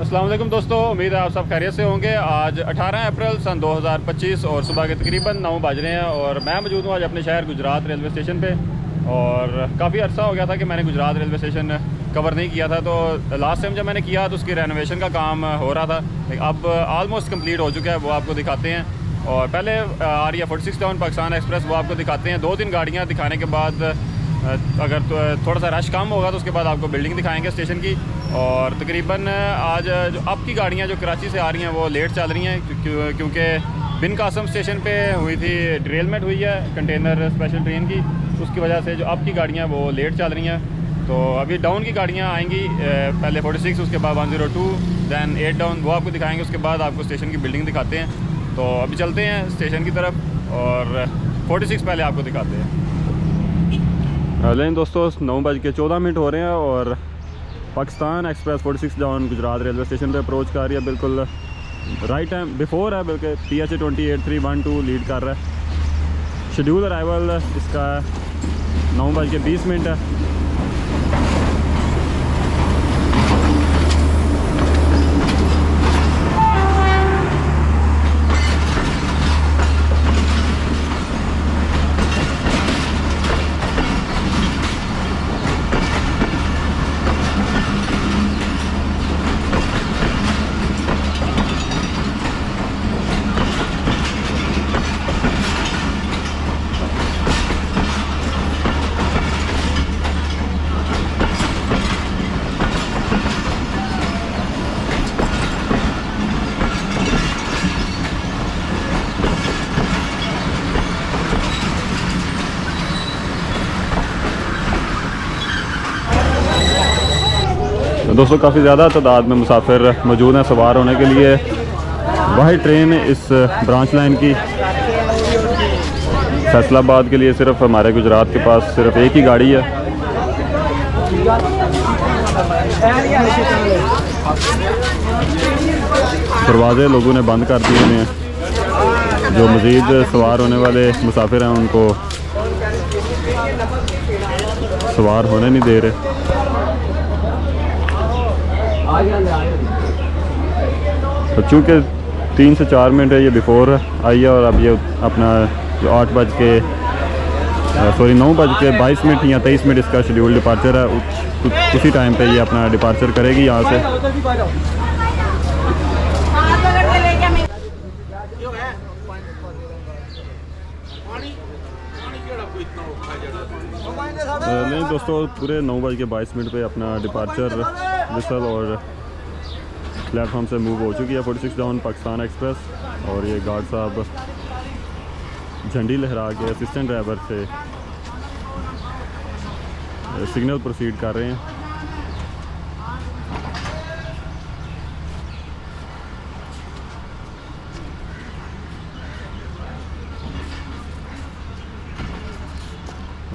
अस्सलाम वालेकुम दोस्तों, उम्मीद है आप सब खैरियत से होंगे। आज 18 अप्रैल सन 2025 और सुबह के तकरीबन 9 बज रहे हैं और मैं मौजूद हूँ आज अपने शहर गुजरात रेलवे स्टेशन पे। और काफ़ी अर्सा हो गया था कि मैंने गुजरात रेलवे स्टेशन कवर नहीं किया था। तो लास्ट टाइम जब मैंने किया तो उसकी रेनोवेशन का काम हो रहा था, अब आलमोस्ट कंप्लीट हो चुका है, वो आपको दिखाते हैं। और पहले आ रही है 46 टाउन पाकिस्तान एक्सप्रेस, वो आपको दिखाते हैं। 2-3 गाड़ियाँ दिखाने के बाद अगर तो थोड़ा सा रश कम होगा तो उसके बाद आपको बिल्डिंग दिखाएंगे स्टेशन की। और तकरीबन आज जो अब की गाड़ियाँ जो कराची से आ रही हैं वो लेट चल रही हैं, क्योंकि बिन कासम स्टेशन पे हुई थी, डिरेलमेंट हुई है कंटेनर स्पेशल ट्रेन की, उसकी वजह से जो अब की गाड़ियाँ वो लेट चल रही हैं। तो अभी डाउन की गाड़ियाँ आएंगी, पहले 46, उसके बाद 102, दैन 8 डाउन, वो आपको दिखाएंगे। उसके बाद आपको स्टेशन की बिल्डिंग दिखाते हैं। तो अभी चलते हैं स्टेशन की तरफ और 46 पहले आपको दिखाते हैं। लेकिन दोस्तों 9:14 हो रहे हैं और Pakistan express 46 down Gujarat railway station पे अप्रोच कर रही है। बिल्कुल राइट टाइम बिफोर है, बल्कि PH 28312 लीड कर रहा है। शेड्यूल अराइवल इसका 9:20 है। दोस्तों काफ़ी ज़्यादा तादाद में मुसाफिर मौजूद हैं सवार होने के लिए। वाहिद ट्रेन इस ब्रांच लाइन की फैसलाबाद के लिए सिर्फ हमारे गुजरात के पास सिर्फ एक ही गाड़ी है। दरवाजे लोगों ने बंद कर दिए हैं, जो मज़ीद सवार होने वाले मुसाफिर हैं उनको सवार होने नहीं दे रहे। तो चूँकि 3 से 4 मिनट है ये बिफोर आई है और अब ये अपना जो 9:22 या 23 मिनट इसका शेड्यूल डिपार्चर है, उसी टाइम पे ये अपना डिपार्चर करेगी यहाँ से। नहीं दोस्तों, पूरे 9:22 पे अपना डिपार्चर विसल और प्लेटफॉर्म से मूव हो चुकी है 46 डाउन पाकिस्तान एक्सप्रेस। और ये गार्ड साहब झंडी लहरा के असिस्टेंट ड्राइवर से सिग्नल प्रोसीड कर रहे हैं।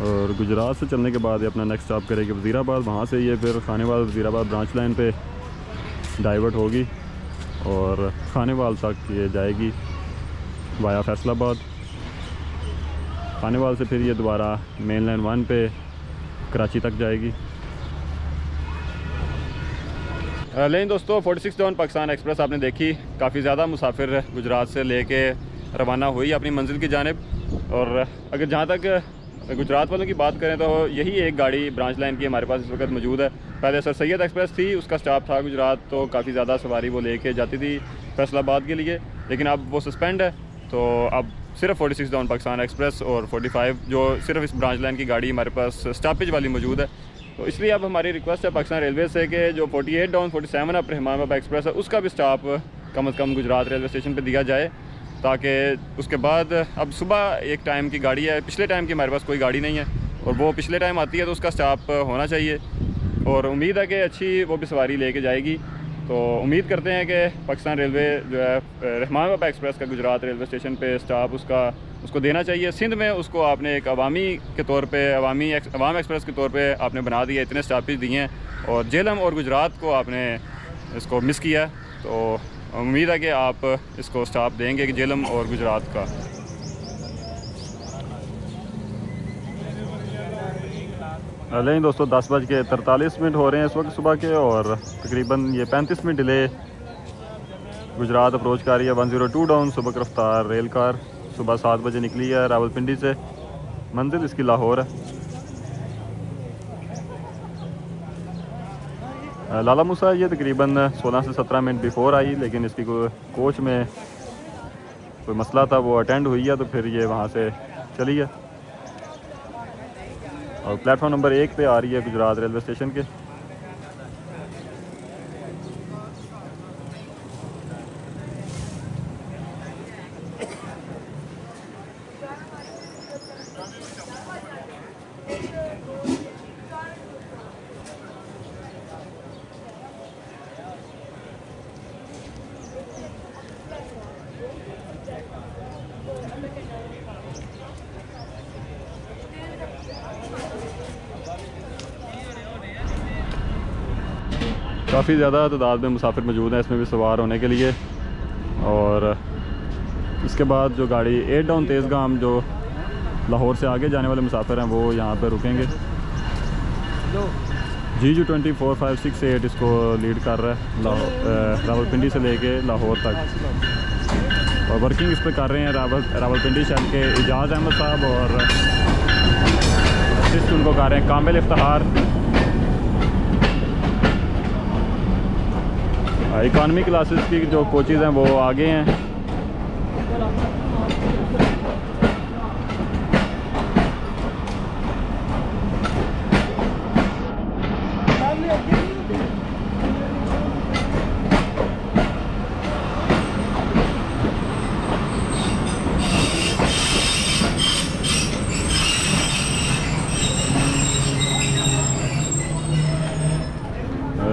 और गुजरात से चलने के बाद ये अपना नेक्स्ट स्टॉप करेगी वज़ीराबाद। वहाँ से ये फिर खानेवाल वज़ीराबाद ब्रांच लाइन पे डाइवर्ट होगी और खानेवाल तक ये जाएगी वाया फैसलाबाद। खानेवाल से फिर ये दोबारा मेन लाइन 1 पे कराची तक जाएगी। लेकिन दोस्तों 46 डाउन पाकिस्तान एक्सप्रेस आपने देखी, काफ़ी ज़्यादा मुसाफिर गुजरात से लेके रवाना हुई अपनी मंजिल की जानिब। और अगर जहाँ तक गुजरात वालों की बात करें तो यही एक गाड़ी ब्रांच लाइन की हमारे पास इस वक्त मौजूद है। पहले सर सैयद एक्सप्रेस थी, उसका स्टॉप था गुजरात, तो काफ़ी ज़्यादा सवारी वो लेके जाती थी फैसलाबाद के लिए, लेकिन अब वो सस्पेंड है। तो अब सिर्फ 46 डाउन पाकिस्तान एक्सप्रेस और 45 जो सिर्फ इस ब्रांच लाइन की गाड़ी हमारे पास स्टॉपेज वाली मौजूद है। तो इसलिए अब हमारी रिक्वेस्ट है पाकिस्तान रेलवे से कि जो 48 down 47 up Rahman Baba express है उसका भी स्टॉप कम से कम गुजरात रेलवे स्टेशन पर दिया जाए, ताकि उसके बाद अब सुबह एक टाइम की गाड़ी है, पिछले टाइम की हमारे पास कोई गाड़ी नहीं है और वो पिछले टाइम आती है तो उसका स्टॉप होना चाहिए। और उम्मीद है कि अच्छी वो भी सवारी लेके जाएगी। तो उम्मीद करते हैं कि पाकिस्तान रेलवे जो है रहमान बाबा एक्सप्रेस का गुजरात रेलवे स्टेशन पे स्टॉप उसको देना चाहिए। सिंध में उसको आपने एक अवामी के तौर पे अवाम एक्सप्रेस के तौर पे आपने बना दिया, इतने स्टॉपेज दिए हैं और जेलम और गुजरात को आपने इसको मिस किया। तो उम्मीद है कि आप इसको स्टॉप देंगे कि जेलम और गुजरात का। लेकिन दोस्तों 10:43 हो रहे हैं इस वक्त सुबह के, और तकरीबन ये 35 मिनट डिले गुजरात अप्रोच कर रही है 102 डाउन सुबह रफ्तार रेल कार। सुबह 7 बजे निकली है रावलपिंडी से, मंजिल इसकी लाहौर है। लाला मूसा ये तकरीबन 16 से 17 मिनट बिफोर आई, लेकिन इसकी कोच में कोई मसला था, वो अटेंड हुई है, तो फिर ये वहाँ से चली है। और प्लेटफॉर्म नंबर 1 पे आ रही है गुजरात रेलवे स्टेशन के। काफ़ी ज़्यादा तादाद में मुसाफिर मौजूद हैं इसमें भी सवार होने के लिए। और इसके बाद जो गाड़ी 8 डाउन तेज़गाम जो लाहौर से आगे जाने वाले मुसाफिर हैं वो यहाँ पर रुकेंगे। GU 2456 इसको लीड कर रहा है रावलपिंडी से लेके लाहौर तक। और वर्किंग इस पर कर रहे हैं रावलपिंडी शहर के एजाज़ अहमद साहब, और असिस्ट उनको कर रहे हैं कामिल इफ्तिखार। इकॉनमी क्लासेस की जो कोचेज़ हैं वो आगे हैं।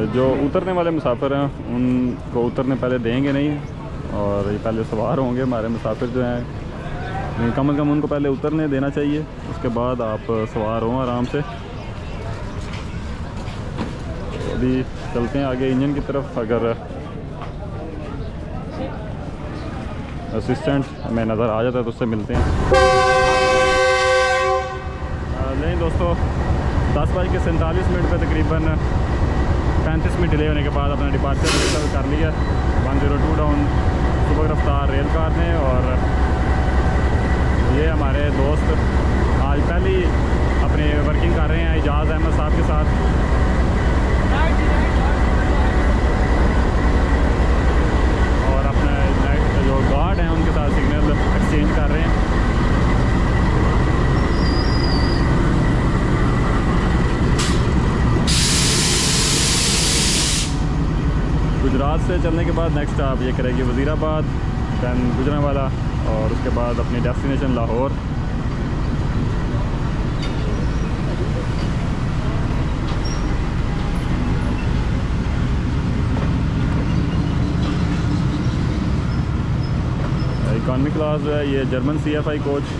जो उतरने वाले मुसाफिर हैं उनको उतरने पहले देंगे नहीं, और ये पहले सवार होंगे। हमारे मुसाफिर जो हैं कम से कम उनको पहले उतरने देना चाहिए, उसके बाद आप सवार हों आराम से। अभी चलते हैं आगे इंजन की तरफ। अगर असिस्टेंट हमें नज़र आ जाता है तो उससे मिलते हैं। नहीं दोस्तों 10:47 पे तकरीबन 35 मिनट डिले होने के बाद अपना डिपार्चर रजिस्टर कर लिया 102 डाउन सुबह रफ्तार रेल कार ने। और ये हमारे दोस्त आज पहली अपने वर्किंग कर रहे हैं एजाज़ अहमद साहब के साथ। और अपने जो गार्ड हैं उनके साथ सिग्नल एक्सचेंज कर रहे हैं। गुजरात से चलने के बाद नेक्स्ट आप ये करेगी वज़ीराबाद, दैन गुजरांवाला, और उसके बाद अपनी डेस्टिनेशन लाहौर। इकॉनमी क्लास है ये जर्मन CFI कोच।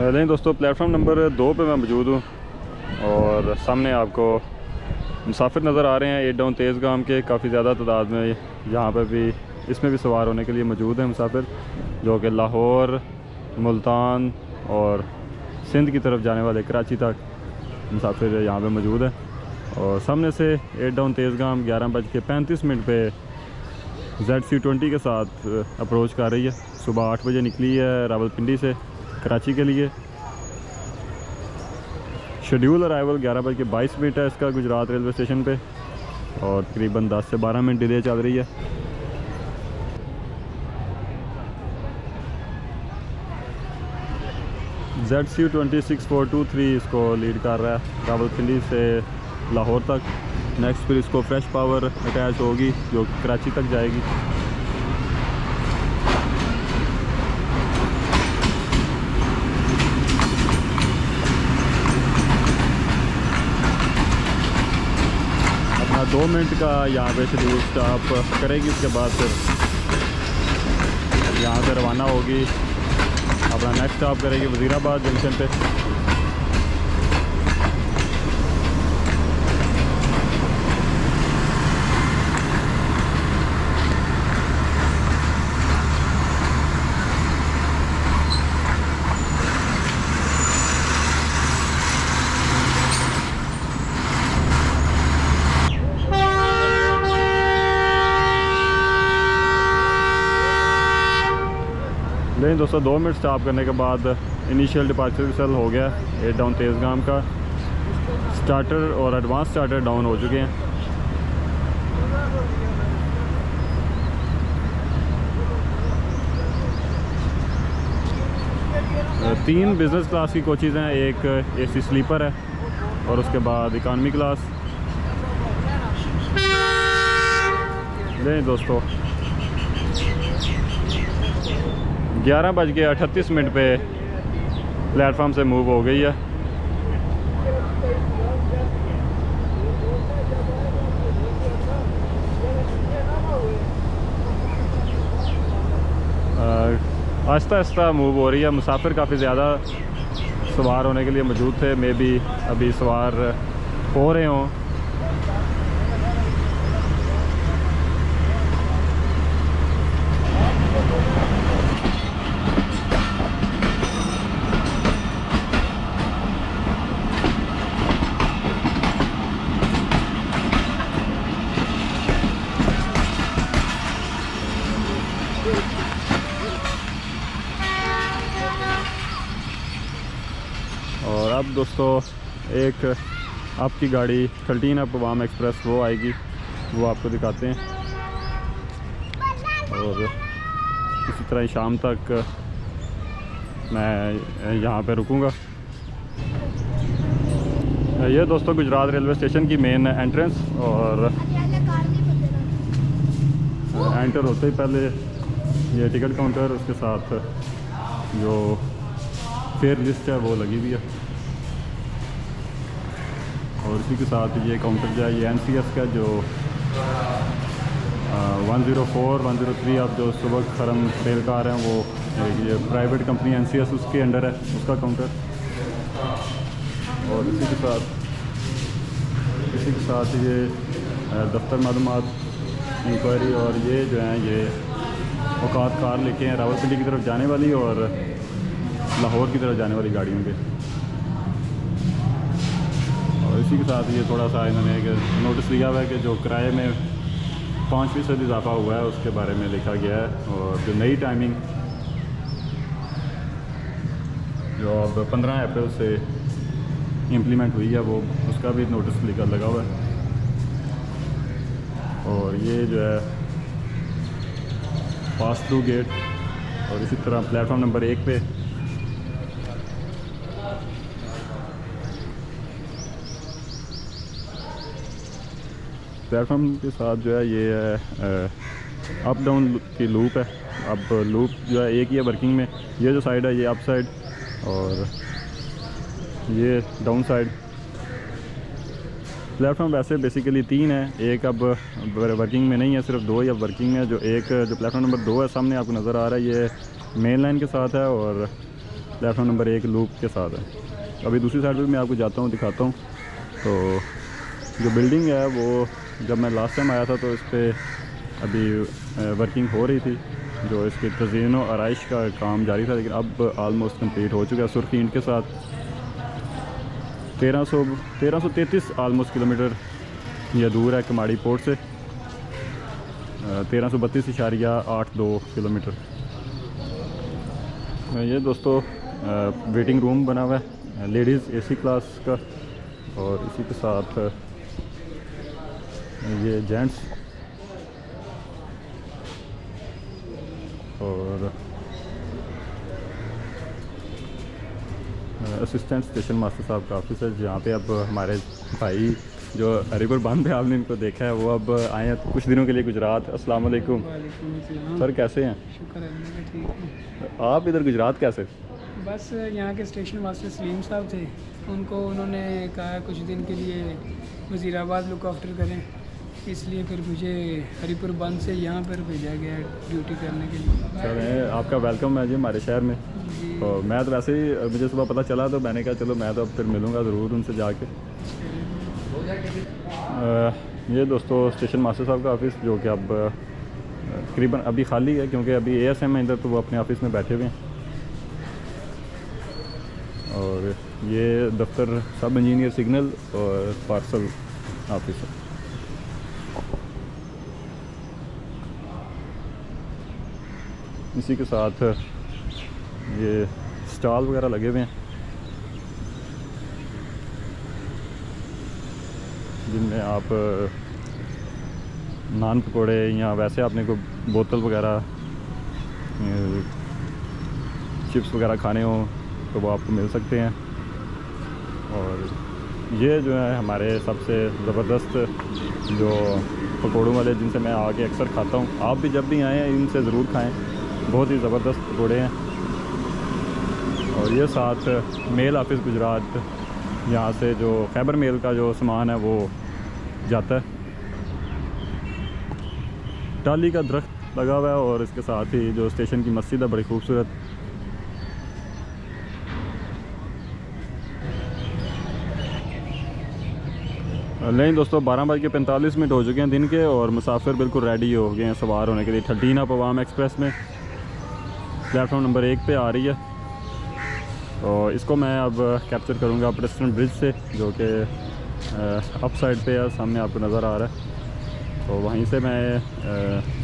नहीं दोस्तों प्लेटफॉर्म नंबर 2 पे मैं मौजूद हूँ, और सामने आपको मुसाफिर नज़र आ रहे हैं 8 डाउन तेज़गाम के। काफ़ी ज़्यादा तादाद में यहाँ पर भी इसमें भी सवार होने के लिए मौजूद हैं मुसाफिर, जो कि लाहौर, मुल्तान और सिंध की तरफ जाने वाले कराची तक मुसाफिर यहाँ पे मौजूद हैं। और सामने से 8 डाउन तेज़गाम 11:35 पे ZC20 के साथ अप्रोच कर रही है। सुबह 8 बजे निकली है रावलपिंडी से कराची के लिए। शेड्यूल अराइवल 11:22 है इसका गुजरात रेलवे स्टेशन पे, और तकरीबन 10 से 12 मिनट डिले चल रही है। ZC26423 इसको लीड कर रहा है रावलपिंडी से लाहौर तक। नेक्स्ट फिर इसको फ्रेश पावर अटैच होगी जो कराची तक जाएगी। 2 मिनट का यहाँ पे शेड्यूल स्टॉप करेगी, उसके बाद फिर यहाँ से रवाना होगी, अपना नेक्स्ट स्टॉप करेगी वज़ीराबाद जंक्शन पे। लेकिन दोस्तों 2 मिनट स्टॉप करने के बाद इनिशियल डिपार्चर सेल हो गया 8 डाउन तेज़गाम का। स्टार्टर और एडवांस स्टार्टर डाउन हो चुके हैं। तीन बिज़नेस क्लास की कोचेज़ हैं, एक एसी स्लीपर है और उसके बाद इकानमी क्लास। नहीं दोस्तों 11:38 पे प्लेटफॉर्म से मूव हो गई है। आहिस्ता आहिस्ता मूव हो रही है। मुसाफिर काफ़ी ज़्यादा सवार होने के लिए मौजूद थे, मे बी अभी सवार हो रहे हों। और अब दोस्तों एक आपकी गाड़ी 13 अप वाम एक्सप्रेस वो आएगी, वो आपको दिखाते हैं। और इसी तरह शाम तक मैं यहाँ पे रुकूँगा। ये दोस्तों गुजरात रेलवे स्टेशन की मेन एंट्रेंस, और एंटर होते ही पहले ये टिकट काउंटर, उसके साथ जो फेयर लिस्ट है वो लगी हुई है। और इसी के साथ ये काउंटर जो है ये NCS का जो 104, 103 आप जो सुबह खरम रेल कार हैं वो ये प्राइवेट कंपनी NCS उसके अंडर है, उसका काउंटर। और इसी के साथ ये दफ्तर मालूमात इंक्वायरी, और ये जो है ये औकात कार लेके हैं रावलपिंडी की तरफ जाने वाली और लाहौर की तरफ जाने वाली गाड़ियों के। और इसी के साथ ये थोड़ा सा इन्होंने एक नोटिस दिया हुआ है कि जो किराए में 5% इजाफा हुआ है उसके बारे में लिखा गया है। और जो नई टाइमिंग जो अब 15 अप्रैल से इम्प्लीमेंट हुई है वो उसका भी नोटिस लगा हुआ है। और ये जो है पास थ्रू गेट, और इसी तरह प्लेटफॉर्म नंबर 1 पे प्लेटफॉर्म के साथ जो है ये अप डाउन की लूप है। अब लूप जो है एक ही है वर्किंग में, ये जो साइड है ये अप साइड और ये डाउन साइड। प्लेटफॉर्म वैसे बेसिकली 3 है, एक अब वर्किंग में नहीं है, सिर्फ 2 ही अब वर्किंग में है। जो एक जो प्लेटफॉर्म नंबर 2 है सामने आपको नज़र आ रहा है ये मेन लाइन के साथ है, और प्लेटफॉर्म नंबर 1 लूप के साथ है। अभी दूसरी साइड पे मैं आपको जाता हूँ, दिखाता हूँ। तो जो बिल्डिंग है वो जब मैं लास्ट टाइम आया था तो इस पर अभी वर्किंग हो रही थी, जो इसकी तज़ीन और आराइश का काम जारी था, लेकिन अब आलमोस्ट कंप्लीट हो चुका है। सुर्खी ईंट के साथ 1333 आलमोस्ट किलोमीटर यह दूर है कमाड़ी पोर्ट से, 1332.82 किलोमीटर। ये दोस्तों वेटिंग रूम बना हुआ है लेडीज़ AC क्लास का, और इसी के साथ ये जेंट्स। और असिस्टेंट स्टेशन मास्टर साहब का ऑफिस है, जहाँ पे अब हमारे भाई जो हरिपुर बांध पे आपने इनको देखा है वो अब आए हैं कुछ दिनों के लिए गुजरात। अस्सलाम वालेकुम सर, कैसे हैं? शुक्र है, ठीक हूँ। आप इधर गुजरात कैसे? बस यहाँ के स्टेशन मास्टर सलीम साहब थे, उन्होंने कहा कुछ दिन के लिए वज़ीराबाद लुक आफ्टर करें, इसलिए फिर मुझे हरिपुर बंद से यहाँ पर भेजा गया ड्यूटी करने के लिए। चलें, आपका वेलकम है जी हमारे शहर में। जी तो मैं तो वैसे ही मुझे सुबह पता चला तो मैंने कहा चलो मैं तो अब फिर मिलूँगा ज़रूर उनसे जाके। ये दोस्तों स्टेशन मास्टर साहब का ऑफ़िस जो कि अब तकरीबन अभी खाली है क्योंकि अभी ASM है इधर, तो वो अपने ऑफ़िस में बैठे हुए हैं। और ये दफ्तर सब इंजीनियर सिग्नल और पार्सल ऑफिस है। इसी के साथ ये स्टॉल वगैरह लगे हुए हैं जिनमें आप नान पकौड़े या वैसे आपने कोई बोतल वगैरह चिप्स वगैरह खाने हो तो वो आपको मिल सकते हैं। और ये जो है हमारे सबसे ज़बरदस्त जो पकौड़ों वाले जिनसे मैं आके अक्सर खाता हूँ, आप भी जब भी आएँ इनसे ज़रूर खाएं, बहुत ही ज़बरदस्त पकौड़े हैं। और ये साथ मेल ऑफिस गुजरात, यहाँ से जो खैबर मेल का जो सामान है वो जाता है। टाली का दरख्त लगा हुआ है और इसके साथ ही जो स्टेशन की मस्जिद है बड़ी खूबसूरत। नहीं दोस्तों, 12:45 हो चुके हैं दिन के और मुसाफिर बिल्कुल रेडी हो गए हैं सवार होने के लिए। 13 अप अवाम एक्सप्रेस में प्लेटफॉर्म नंबर 1 पे आ रही है। तो इसको मैं अब कैप्चर करूँगा प्रेसिडेंट ब्रिज से, जो कि अप साइड पे है, सामने आपको नज़र आ रहा है। तो वहीं से मैं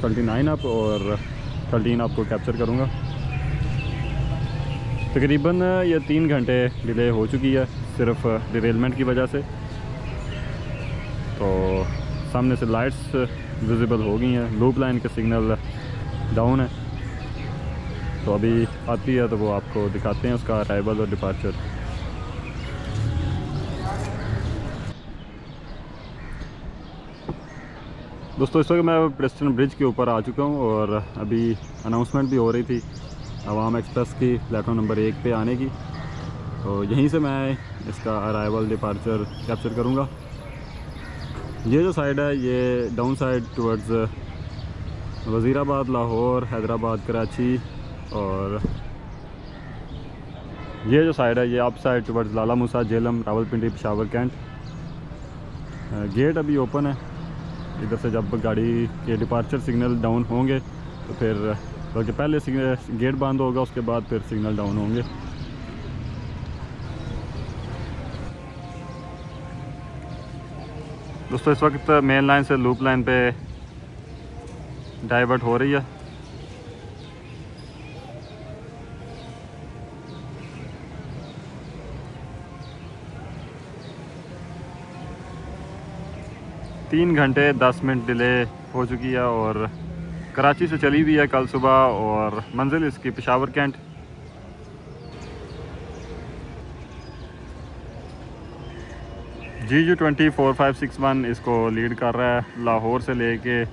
29 अप और 13 अप को कैप्चर करूँगा। तकरीबन ये 3 घंटे डिले हो चुकी है सिर्फ डिरेलमेंट की वजह से। तो सामने से लाइट्स विजिबल हो गई हैं, लूप लाइन के सिग्नल डाउन है। तो अभी आती है तो वो आपको दिखाते हैं उसका अराइवल और डिपार्चर। दोस्तों इस वक्त मैं प्रेस्टन ब्रिज के ऊपर आ चुका हूँ और अभी अनाउंसमेंट भी हो रही थी अवाम एक्सप्रेस की प्लेटफॉर्म नंबर 1 पे आने की। तो यहीं से मैं इसका अराइवल डिपार्चर कैप्चर करूँगा। ये जो साइड है ये down side towards Wazirabad, Lahore, Hyderabad, Karachi, और ये जो साइड है ये अप साइड टुवर्ड्स लाला मूसा, जेलम, रावलपिंडी, पेशावर, कैंट। गेट अभी ओपन है। इधर से जब गाड़ी के डिपार्चर सिग्नल डाउन होंगे तो फिर बल्कि पहले गेट बंद होगा, उसके बाद फिर सिग्नल डाउन होंगे। दोस्तों इस वक्त मेन लाइन से लूप लाइन पे डाइवर्ट हो रही है। तीन घंटे 10 मिनट डिले हो चुकी है और कराची से चली हुई है कल सुबह और मंजिल इसकी पेशावर कैंट। GU20 4561 इसको लीड कर रहा है लाहौर से लेके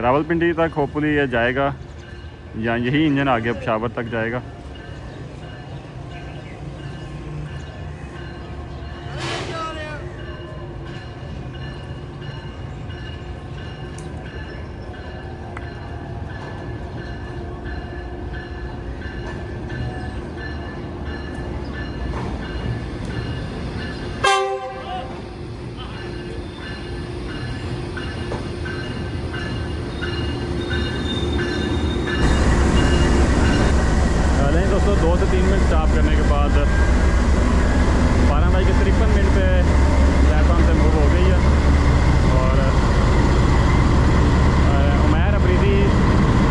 रावलपिंडी तक। होपफुली ये जाएगा या यही इंजन आगे पेशावर तक जाएगा। दोस्तों 2 से 3 मिनट स्टॉप करने के बाद 12:53 पे प्लेटफॉर्म से मूव हो गई है। और उमैर अफरीदी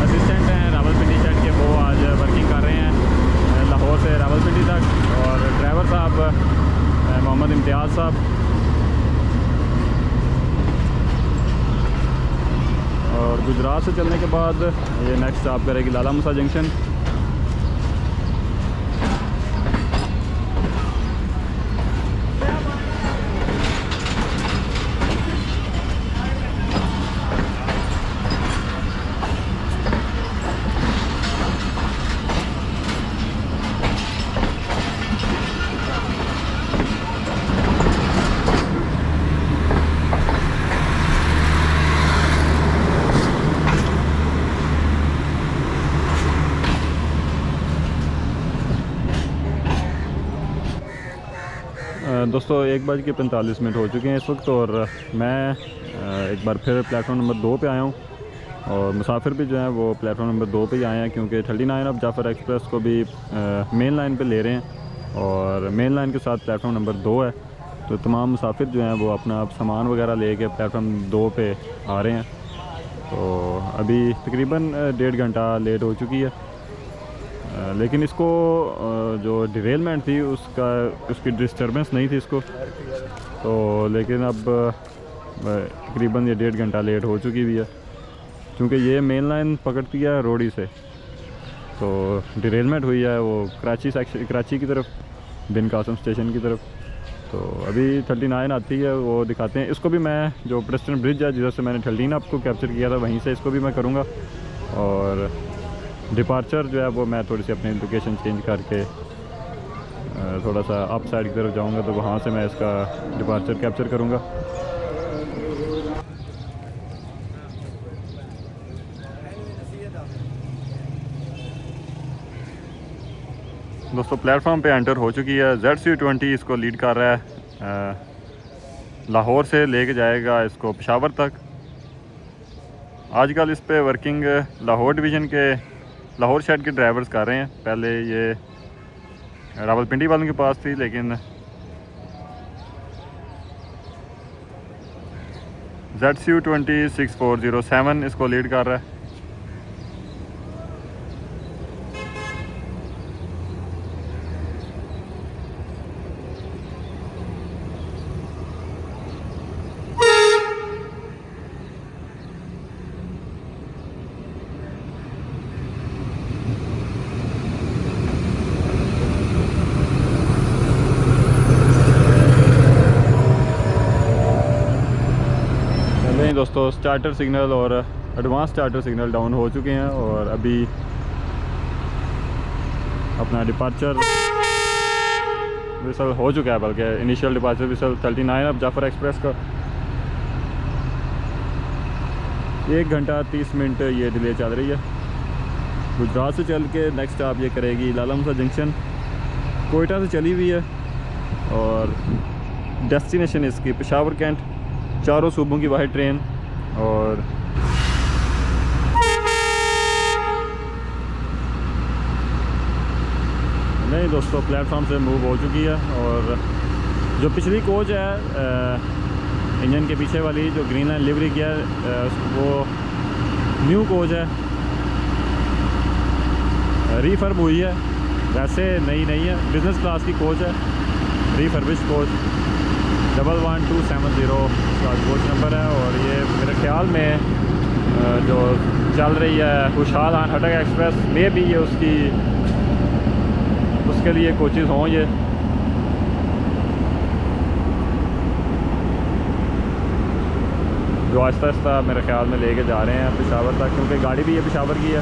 असिस्टेंट हैं रावलपिंडी शेड के, वो आज वर्किंग कर रहे हैं लाहौर से रावलपिंडी तक। और ड्राइवर साहब मोहम्मद इम्तियाज़ साहब। और गुजरात से चलने के बाद ये नेक्स्ट स्टॉप करेगी लाला मूसा जंक्शन। दोस्तों 1:45 हो चुके हैं इस वक्त, और मैं एक बार फिर प्लेटफॉर्म नंबर 2 पे आया हूँ। और मुसाफिर भी जो हैं वो प्लेटफॉर्म नंबर 2 पे ही आए हैं, क्योंकि 39 अब जाफ़र एक्सप्रेस को भी मेन लाइन पे ले रहे हैं, और मेन लाइन के साथ प्लेटफॉर्म नंबर 2 है। तो तमाम मुसाफिर जो हैं वो अपना सामान वगैरह लेके प्लेटफॉर्म 2 पे आ रहे हैं। तो अभी तकरीबन 1.5 घंटा लेट हो चुकी है, लेकिन इसको जो डिरेलमेंट थी उसकी डिस्टर्बेंस नहीं थी इसको, तो लेकिन अब तकरीबन ये 1.5 घंटा लेट हो चुकी भी है, क्योंकि ये मेन लाइन पकड़ती है रोडी से। तो डिरेलमेंट हुई है वो कराची की तरफ, बिन कासम स्टेशन की तरफ। तो अभी 39 आती है, वो दिखाते हैं। इसको भी मैं, जो प्रेस्टन ब्रिज है जिधर से मैंने 13 आपको कैप्चर किया था, वहीं से इसको भी मैं करूँगा। और डिपार्चर जो है वो मैं थोड़ी सी अपनी लोकेशन चेंज करके थोड़ा सा अप साइड की तरफ जाऊंगा, तो वहाँ से मैं इसका डिपार्चर कैप्चर करूँगा। दोस्तों प्लेटफॉर्म पे एंटर हो चुकी है। ZC20 इसको लीड कर रहा है, लाहौर से लेके जाएगा इसको पेशावर तक। आजकल इस पे वर्किंग लाहौर डिवीज़न के लाहौर शेड के ड्राइवर्स कर रहे हैं। पहले ये रावलपिंडी वालों के पास थी, लेकिन ZC20 6407 इसको लीड कर रहा है। दोस्तों स्टार्टर सिग्नल और एडवांस स्टार्टर सिग्नल डाउन हो चुके हैं, और अभी अपना डिपार्चर विसल हो चुका है, बल्कि इनिशियल डिपार्चर विसल 39 अब जाफ़र एक्सप्रेस का 1 घंटा 30 मिनट ये डिले चल रही है। गुजरात से चल के नेक्स्ट स्टॉप ये करेगी लाला मूसा जंक्शन। कोयटा से चली हुई है और डेस्टिनेशन इसकी पेशावर कैंट, चारों सूबों की वाहिद ट्रेन। और नहीं दोस्तों, प्लेटफॉर्म से मूव हो चुकी है, और जो पिछली कोच है इंजन के पीछे वाली जो ग्रीन लाइन लिवरी किया है, वो न्यू कोच है, रीफर्ब हुई है, वैसे नई नहीं है, बिज़नेस क्लास की कोच है, रीफर्बिश कोच 11270 का कोच नंबर है। और ये मेरे ख्याल में जो चल रही है खुशहाल खान खटक एक्सप्रेस में भी ये उसके लिए कोचेज़ हों। ये जो आहिस्ता आहिस्ता मेरे ख्याल में लेके जा रहे हैं पेशावर तक, क्योंकि गाड़ी भी ये पेशावर की है।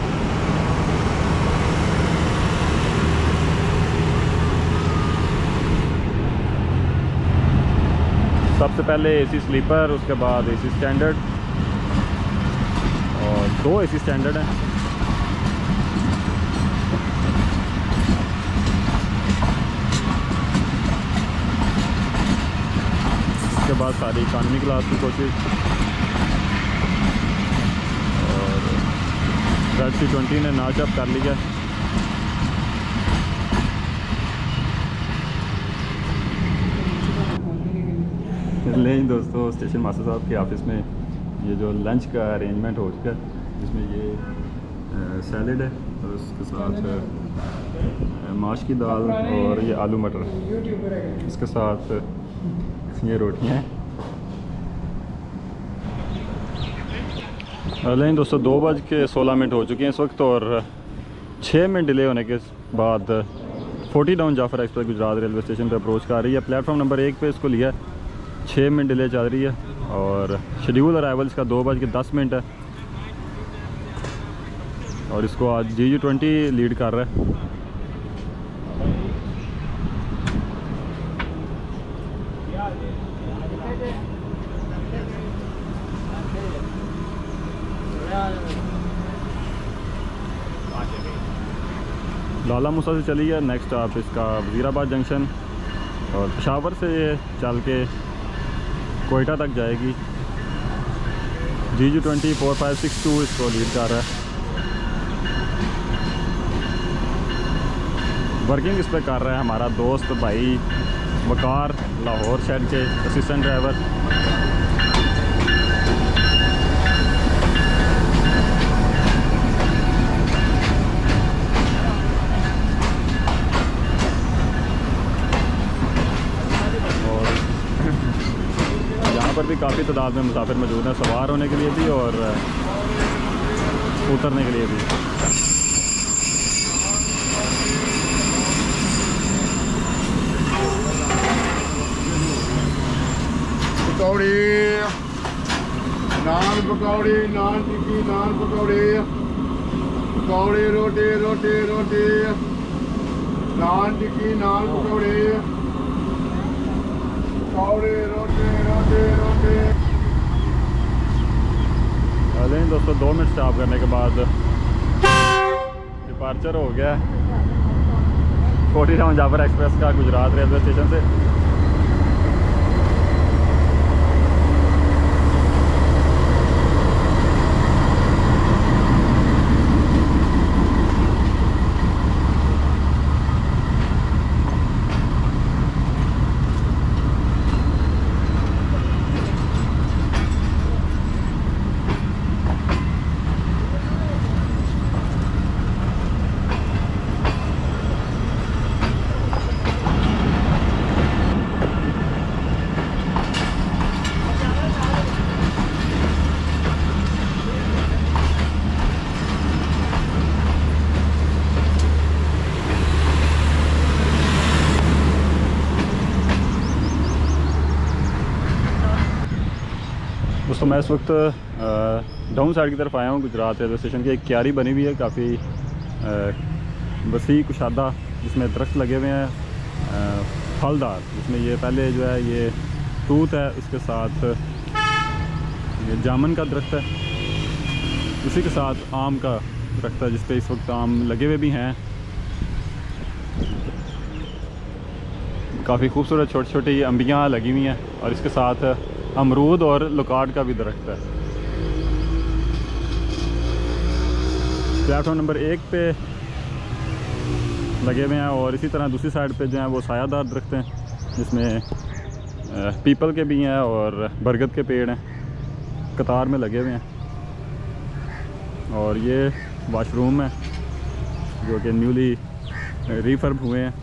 सबसे पहले AC स्लीपर, उसके बाद AC स्टैंडर्ड, और 2 AC स्टैंडर्ड हैं। उसके बाद सारी इकानमी क्लास की कोचेज़, और ZC20 ने नाच अप कर लिया। नहीं दोस्तों, स्टेशन मास्टर साहब के ऑफिस में ये जो लंच का अरेंजमेंट हो चुका है, जिसमें ये सैलड है और उसके साथ माश की दाल और ये आलू मटर, इसके साथ ये रोटियां हैं। नहीं दोस्तों, 2:16 हो चुके हैं इस वक्त, और 6 मिनट डिले होने के बाद 40 down Jafar express Gujarat railway station पर अप्रोच कर रही है। प्लेटफॉर्म नंबर 1 पे इसको लिया, 6 मिनट डिले चल रही है, और शेड्यूल अराइवल्स का 2:10 है, और इसको आज GU20 लीड कर रहा है। लाला मूसा से चली है, नेक्स्ट आप इसका वज़ीराबाद जंक्शन, और पेशावर से ये चल के कोयटा तक जाएगी। GU204562 इसको लीड कर रहा है। वर्किंग इस पर कर रहा है हमारा दोस्त भाई वकार, लाहौर शेड के असिस्टेंट ड्राइवर। और यहाँ पर भी काफ़ी तादाद में मुसाफिर मौजूद हैं, सवार होने के लिए भी और उतरने के लिए भी। पकौड़ी, नान पकौड़ी, नान टिक्की, नान पकौड़ी, पकौड़ी रोटी रोटी रोटी, नान टिक्की, नान पकौड़ी, पकौड़ी रोटी रोटी रोटी। लेकिन दोस्तों 2 मिनट स्टॉप करने के बाद डिपार्चर हो गया 47 जाफर एक्सप्रेस का गुजरात रेलवे स्टेशन से। दोस्तों मैं इस वक्त डाउन साइड की तरफ आया हूँ। गुजरात रेलवे स्टेशन की एक क्यारी बनी हुई है काफ़ी वसी कुशादा, जिसमें दरख्त लगे हुए हैं फलदार, जिसमें ये पहले जो है ये तूत है, इसके साथ ये जामुन का दरख्त है, उसी के साथ आम का दरख्त है जिस पे इस वक्त आम लगे हुए भी हैं। काफ़ी खूबसूरत छोटी छोटी अंबियाँ लगी हुई हैं और इसके साथ अमरूद और लुकाट का भी दरख्त है। प्लेटफॉर्म नंबर 1 पे लगे हुए हैं और इसी तरह दूसरी साइड पे जो है वो सायादार दरख्त हैं, जिसमें पीपल के भी हैं और बरगद के पेड़ हैं, कतार में लगे हुए हैं। और ये वाशरूम है जो कि न्यूली रिफर्ब हुए हैं।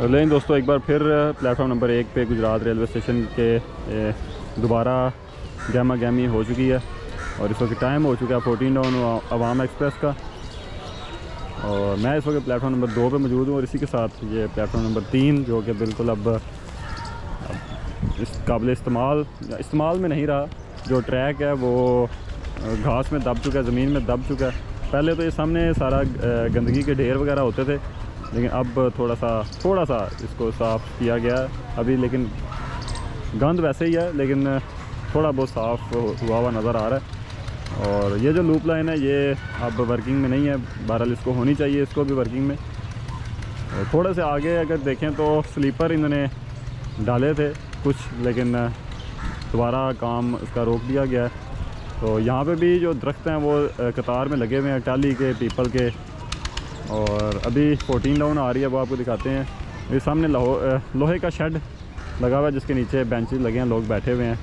लेकिन दोस्तों एक बार फिर प्लेटफॉर्म नंबर 1 पे गुजरात रेलवे स्टेशन के दोबारा गहमा गहमी हो चुकी है और इस वक्त टाइम हो चुका है 14 डाउन अवाम एक्सप्रेस का। और मैं इस वक्त प्लेटफॉर्म नंबर 2 पे मौजूद हूँ और इसी के साथ ये प्लेटफॉर्म नंबर 3 जो कि बिल्कुल अब इस काबिल इस्तेमाल में नहीं रहा। जो ट्रैक है वो घास में दब चुका है, ज़मीन में दब चुका है। पहले तो ये सामने सारा गंदगी के ढेर वगैरह होते थे, लेकिन अब थोड़ा सा इसको साफ़ किया गया है अभी, लेकिन गंद वैसे ही है, लेकिन थोड़ा बहुत साफ़ हुआ हुआ नज़र आ रहा है। और ये जो लूप लाइन है ये अब वर्किंग में नहीं है, बहरहाल इसको होनी चाहिए, इसको भी वर्किंग में। और थोड़े से आगे अगर देखें तो स्लीपर इन्होंने डाले थे कुछ, लेकिन दोबारा काम इसका रोक दिया गया है। तो यहाँ पे भी जो दरख्त हैं वो कतार में लगे हुए हैं, टाली के, पीपल के। और अभी 14 डाउन आ रही है, वो आपको दिखाते हैं। ये सामने लोहे का शेड लगा हुआ है जिसके नीचे बेंचेस लगे हैं, लोग बैठे हुए हैं।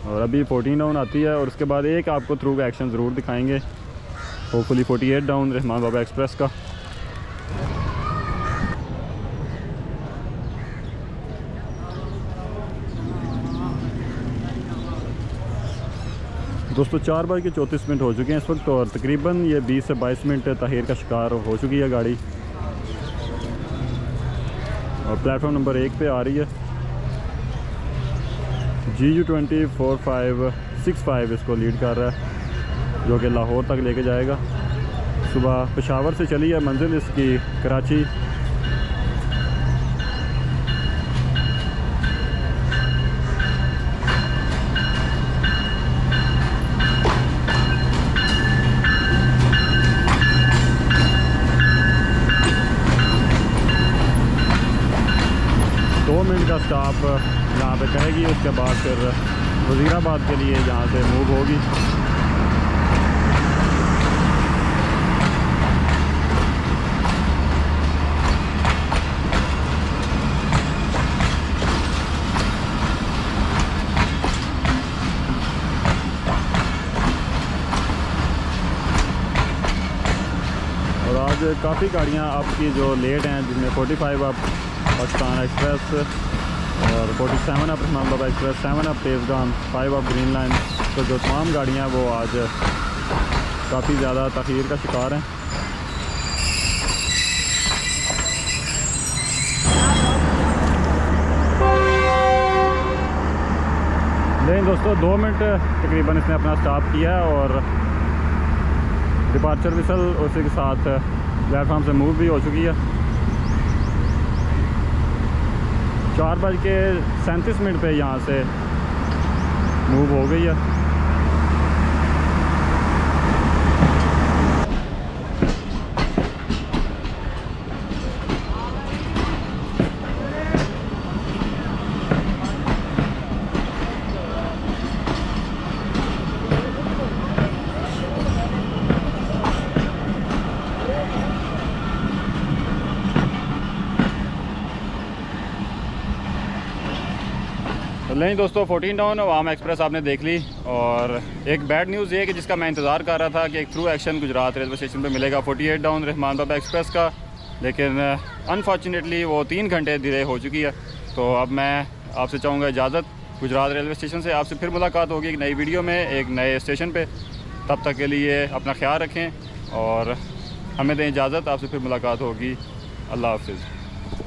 और अभी 14 डाउन आती है और उसके बाद एक आपको थ्रू का एक्शन ज़रूर दिखाएंगे, hopefully 48 down Rahman Baba express का। दोस्तों 4:34 हो चुके हैं इस वक्त और तकरीबन ये 20 से 22 मिनट ताहीर का शिकार हो चुकी है गाड़ी। और प्लेटफॉर्म नंबर 1 पे आ रही है GU204565 इसको लीड कर रहा है, जो कि लाहौर तक लेके जाएगा। सुबह पेशावर से चली है, मंजिल इसकी कराची। स्टॉप यहाँ पे करेगी, उसके बाद फिर वज़ीराबाद के लिए यहाँ से मूव होगी। और आज काफ़ी गाड़ियाँ आपकी जो लेट हैं, जिसमें 45 अप पाकिस्तान एक्सप्रेस और 47 up Rahman Baba express, 7 up Tezgam, 5 up green line, तो जो तमाम गाड़ियाँ वो आज काफ़ी ज़्यादा तख़ीर का शिकार हैं। लेकिन दोस्तों 2 मिनट तकरीबन इसने अपना स्टॉप किया है और डिपार्चर विसल उसी के साथ प्लेटफॉर्म से मूव भी हो चुकी है। 4:37 पे यहाँ से मूव हो गई है। नहीं दोस्तों, 14 डाउन अवाम एक्सप्रेस आपने देख ली। और एक बैड न्यूज़ ये है कि जिसका मैं इंतज़ार कर रहा था कि एक through action Gujarat railway station पे मिलेगा 48 डाउन रहमान बाबा एक्सप्रेस का, लेकिन अनफॉर्चुनेटली वो 3 घंटे डिले हो चुकी है। तो अब मैं आपसे चाहूँगा इजाज़त गुजरात रेलवे स्टेशन से। आपसे फिर मुलाकात होगी एक नई वीडियो में एक नए स्टेशन पर। तब तक के लिए अपना ख्याल रखें और हमें दें इजाज़त। आपसे फिर मुलाकात होगी। अल्लाह हाफिज़।